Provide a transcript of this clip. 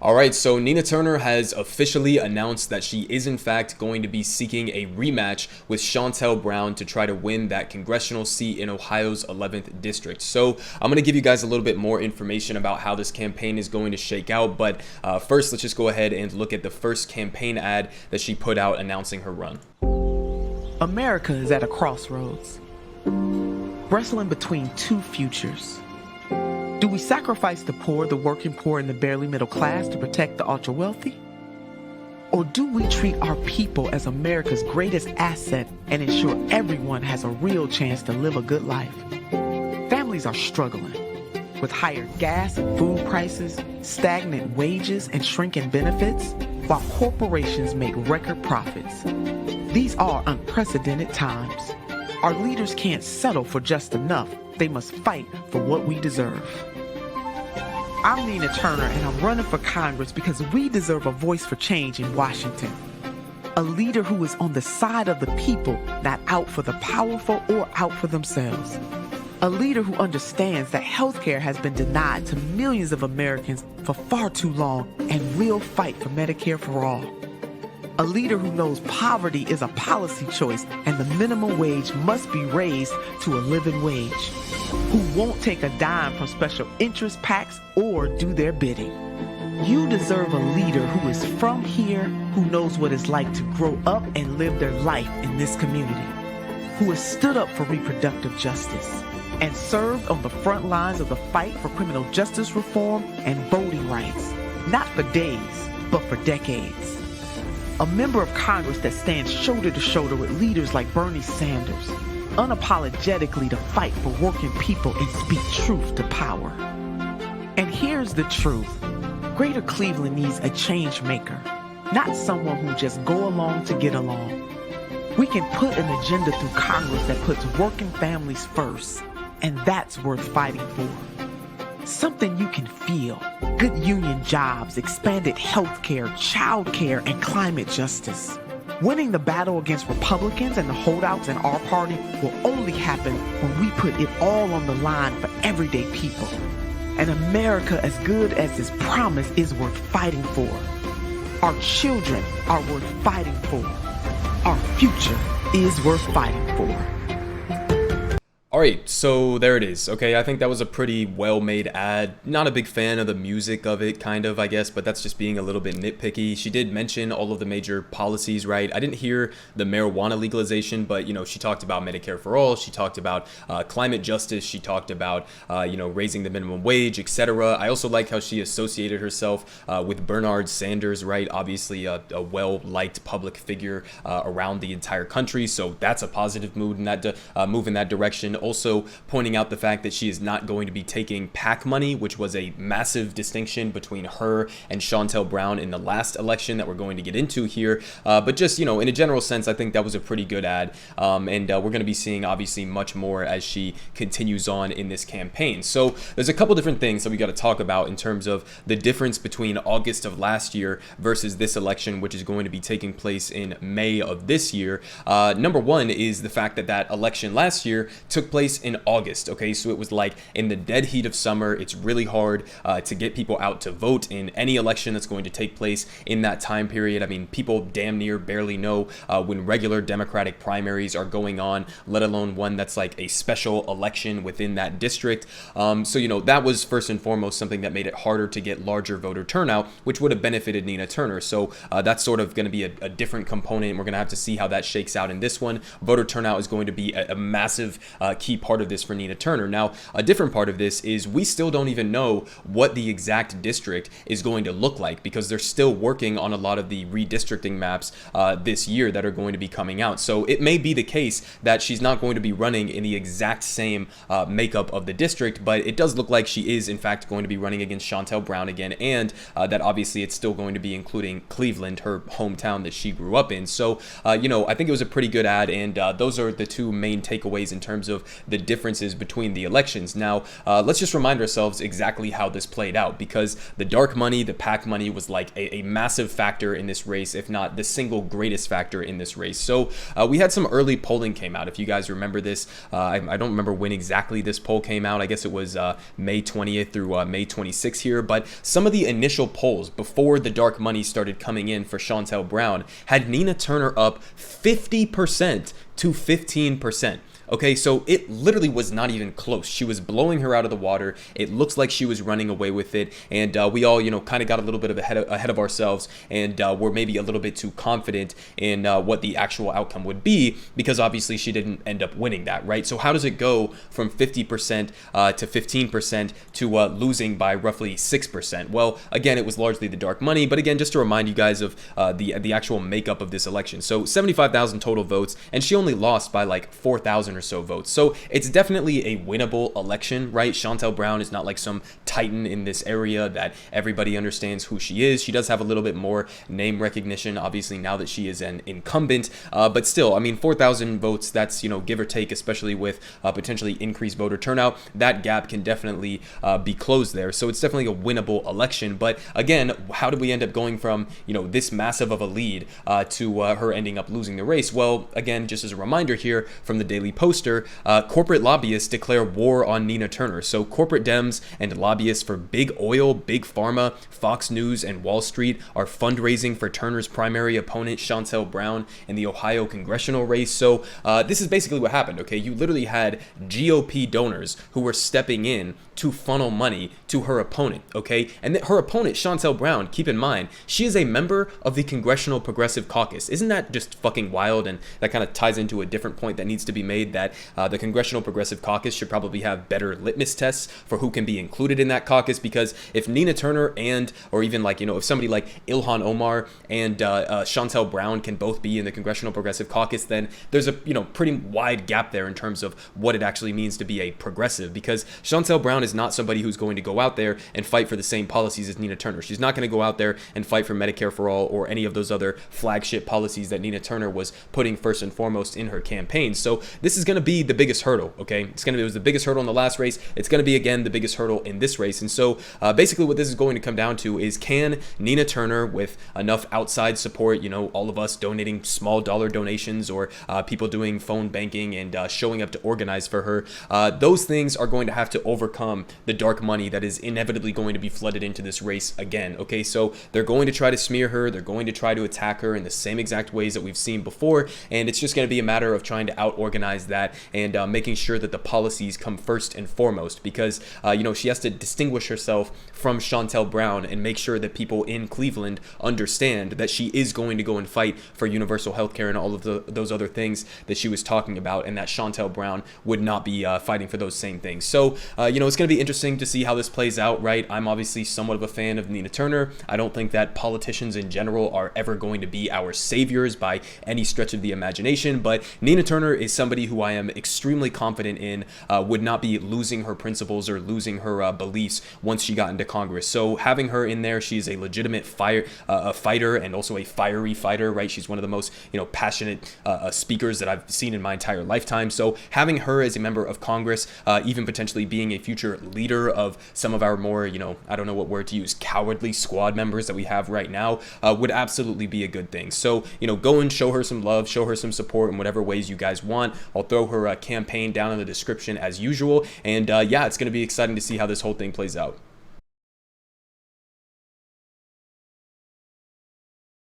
All right, so Nina Turner has officially announced that she is in fact going to be seeking a rematch with Shontel Brown to try to win that congressional seat in Ohio's 11th district. So I'm going to give you guys a little bit more information about how this campaign is going to shake out. But first, let's just go ahead and look at the first campaign ad that she put out announcing her run. America is at a crossroads, wrestling between two futures. Do we sacrifice the poor, the working poor, and the barely middle class to protect the ultra-wealthy? Or do we treat our people as America's greatest asset and ensure everyone has a real chance to live a good life? Families are struggling with higher gas and food prices, stagnant wages, and shrinking benefits, while corporations make record profits. These are unprecedented times. Our leaders can't settle for just enough. They must fight for what we deserve. I'm Nina Turner, and I'm running for Congress because we deserve a voice for change in Washington. A leader who is on the side of the people, not out for the powerful or out for themselves. A leader who understands that healthcare has been denied to millions of Americans for far too long and will fight for Medicare for all. A leader who knows poverty is a policy choice and the minimum wage must be raised to a living wage. Who won't take a dime from special interest PACs or do their bidding. You deserve a leader who is from here, who knows what it's like to grow up and live their life in this community, who has stood up for reproductive justice and served on the front lines of the fight for criminal justice reform and voting rights, not for days, but for decades. A member of Congress that stands shoulder to shoulder with leaders like Bernie Sanders, unapologetically to fight for working people and speak truth to power. And here's the truth. Greater Cleveland needs a change maker, not someone who just go along to get along. We can put an agenda through Congress that puts working families first, and that's worth fighting for. Something you can feel. Good union jobs, expanded health care, child care, and climate justice. Winning the battle against Republicans and the holdouts in our party will only happen when we put it all on the line for everyday people. An America as good as its promise is worth fighting for. Our children are worth fighting for. Our future is worth fighting for. All right, so there it is. Okay, I think that was a pretty well-made ad. Not a big fan of the music of it, kind of, I guess, but that's just being a little bit nitpicky. She did mention all of the major policies, right? I didn't hear the marijuana legalization, but, she talked about Medicare for all. She talked about climate justice. She talked about, raising the minimum wage, etc. I also like how she associated herself with Bernard Sanders, right? Obviously, a well-liked public figure around the entire country, so that's a positive move in that direction. Also pointing out the fact that she is not going to be taking PAC money, which was a massive distinction between her and Shontel Brown in the last election that we're going to get into here. But just, in a general sense, I think that was a pretty good ad. And we're going to be seeing obviously much more as she continues on in this campaign. So there's a couple different things that we got to talk about in terms of the difference between August of last year versus this election, which is going to be taking place in May of this year. Number one is the fact that election last year took place in August. Okay, so it was like in the dead heat of summer. It's really hard to get people out to vote in any election that's going to take place in that time period. I mean, people damn near barely know when regular Democratic primaries are going on, let alone one that's like a special election within that district. So that was first and foremost something that made it harder to get larger voter turnout, which would have benefited Nina Turner. So that's sort of going to be a different component. We're going to have to see how that shakes out in this one. Voter turnout is going to be a massive key part of this for Nina Turner. Now, a different part of this is we still don't even know what the exact district is going to look like because they're still working on a lot of the redistricting maps this year that are going to be coming out. So it may be the case that she's not going to be running in the exact same makeup of the district, but it does look like she is in fact going to be running against Shontel Brown again, and that obviously it's still going to be including Cleveland, her hometown that she grew up in. So, I think it was a pretty good ad, and those are the two main takeaways in terms of the differences between the elections. Now, let's just remind ourselves exactly how this played out, because the dark money, the PAC money, was like a massive factor in this race, if not the single greatest factor in this race. So we had some early polling came out. If you guys remember this, I don't remember when exactly this poll came out. I guess it was May 20th through May 26th here, but some of the initial polls before the dark money started coming in for Chantel Brown had Nina Turner up 50% to 15%. Okay, so it literally was not even close. She was blowing her out of the water. It looks like she was running away with it, and we all, kind of got a little bit of ahead of ourselves, and were maybe a little bit too confident in what the actual outcome would be, because obviously she didn't end up winning that, right? So how does it go from 50% to 15% to losing by roughly 6%? Well, again, it was largely the dark money, but again, just to remind you guys of the actual makeup of this election. So 75,000 total votes, and she only lost by like 4,000 or so votes. So it's definitely a winnable election, right? Chantel Brown is not like some titan in this area that everybody understands who she is. She does have a little bit more name recognition, obviously, now that she is an incumbent, but still, I mean, 4,000 votes, that's, give or take, especially with potentially increased voter turnout, that gap can definitely be closed there. So it's definitely a winnable election. But again, how did we end up going from, this massive of a lead to her ending up losing the race? Well, again, just as a reminder here from the Daily Poster, corporate lobbyists declare war on Nina Turner. So corporate Dems and lobbyists for big oil, big pharma, Fox News, and Wall Street are fundraising for Turner's primary opponent, Chantel Brown, in the Ohio congressional race. So this is basically what happened, okay? You literally had GOP donors who were stepping in to funnel money to her opponent, okay? And her opponent, Chantel Brown, keep in mind, she is a member of the Congressional Progressive Caucus. Isn't that just fucking wild? And that kind of ties into a different point that needs to be made, that the Congressional Progressive Caucus should probably have better litmus tests for who can be included in that caucus, because if Nina Turner or even like, if somebody like Ilhan Omar and Chantel Brown can both be in the Congressional Progressive Caucus, then there's a, pretty wide gap there in terms of what it actually means to be a progressive, because Chantel Brown is not somebody who's going to go out there and fight for the same policies as Nina Turner. She's not going to go out there and fight for Medicare for all or any of those other flagship policies that Nina Turner was putting first and foremost in her campaign. So this is going to be the biggest hurdle, okay? It was the biggest hurdle in the last race. It's going to be, again, the biggest hurdle in this race. And so basically what this is going to come down to is, can Nina Turner, with enough outside support, all of us donating small dollar donations, or people doing phone banking and showing up to organize for her, those things are going to have to overcome the dark money that is inevitably going to be flooded into this race again, okay? So they're going to try to smear her. They're going to try to attack her in the same exact ways that we've seen before, and it's just going to be a matter of trying to out-organize that and making sure that the policies come first and foremost, because, she has to distinguish herself from Chantel Brown and make sure that people in Cleveland understand that she is going to go and fight for universal health care and all of those other things that she was talking about, and that Chantel Brown would not be fighting for those same things. So, it's going to be interesting to see how this plays out, right? I'm obviously somewhat of a fan of Nina Turner. I don't think that politicians in general are ever going to be our saviors by any stretch of the imagination, but Nina Turner is somebody who I am extremely confident in would not be losing her principles or losing her beliefs once she got into Congress. So having her in there, she's a legitimate fighter and also a fiery fighter, right? She's one of the most, passionate speakers that I've seen in my entire lifetime. So having her as a member of Congress, even potentially being a future leader of some of our more, I don't know what word to use, cowardly squad members that we have right now, would absolutely be a good thing. So, go and show her some love, show her some support in whatever ways you guys want. I'll throw her campaign down in the description as usual. And yeah, it's going to be exciting to see how this whole thing plays out.